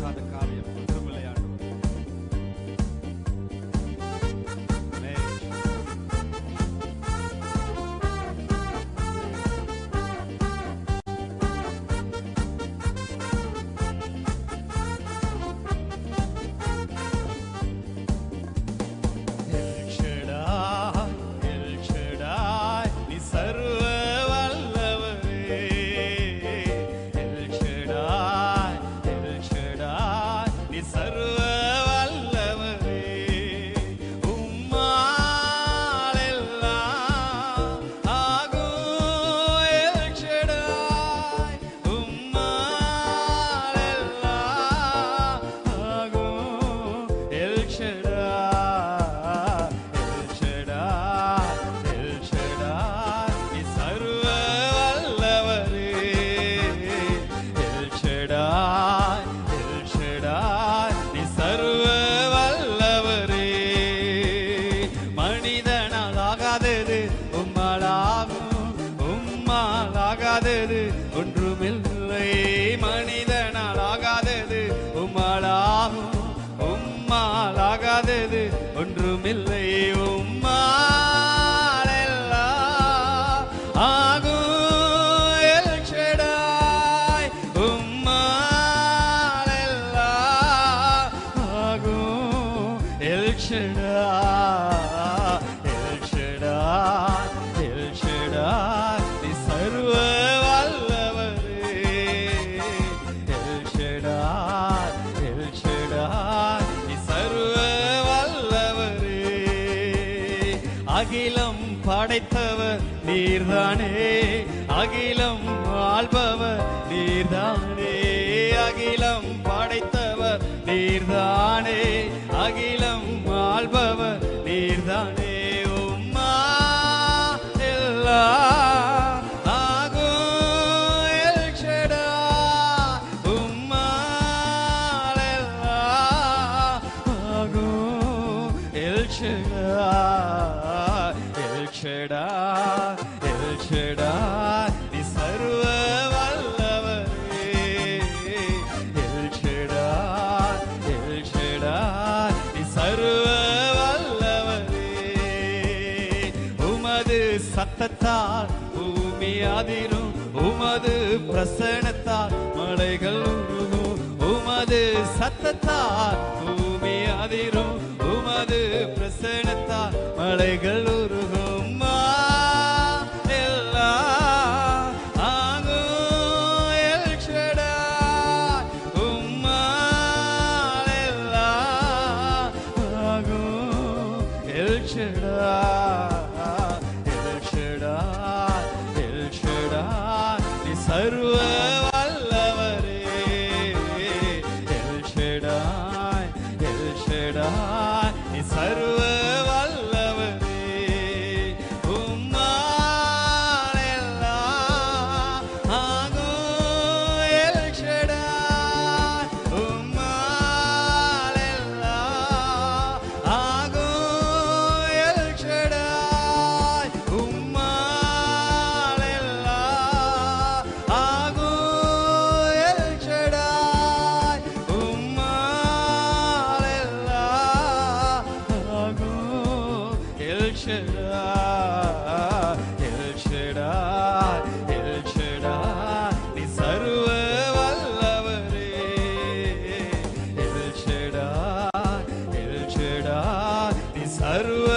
ஆகாத காரியம் ஒன்றுமில்லை ஆண்டவரே. ஒன்றுமில்லை மனிதனால் ஆகாதது உம்மாலாகும், உம்மாலாகாதது ஒன்றுமில்லை. உம்மால் எல்லாம் ஆகும் எல் ஷடாய், உம்மால் எல்லாம் ஆகும் L Shaddai, L Shaddai, L Shaddai நீ சர்வ அகிலம் படைத்தவர் நீர்தானே, அகிலம் ஆள்பவர் நீர்தானே, அகிலம் படைத்தவர் நீர்தானே, அகிலம் ஆள்பவர் நீர்தானே. உம்மா எல்லாம் ஆகும் எல் ஷடாய், உம்மால் எல்லாம் ஆகும் L Shaddai, L Shaddai, L Shaddai நீ சர்வ வல்லவரே. எல் ஷடாய், எல் ஷடாய் நீ சர்வ வல்லவரே. உமது சத்தத்தால் பூமி அதிரும், உமது பிரசன்னத்தால் மலைகள் உருகும், உமது சத்தத்தால் பூமி அதிரும், உமது பிரசன்னத்தால் மலைகள் உருகும். எல்லாம் ஆகும் எல் ஷடாய், உம்மால் எல்லாம் ஆகும் L Shaddai, L Shaddai, L Shaddai நீ சர்வ வல்லவரே. எல் ஷடாய், எல் ஷடாய் நீ சர்வ வல்லவரே. உம்மால் எல்லாம் ஆகும் எல் ஷடாய், உம்மால் எல்லாம் ஆகும் எல் ஷடாய், உம்மால் எல்லாம் ஆகும் எல் ஷடாய், உம்மால் எல்லாம் ஆகும் L Shaddai, L Shaddai, L Shaddai நீ சர்வ வல்லவரே. எல் ஷடாய், எல் ஷடாய் நீ சர்வ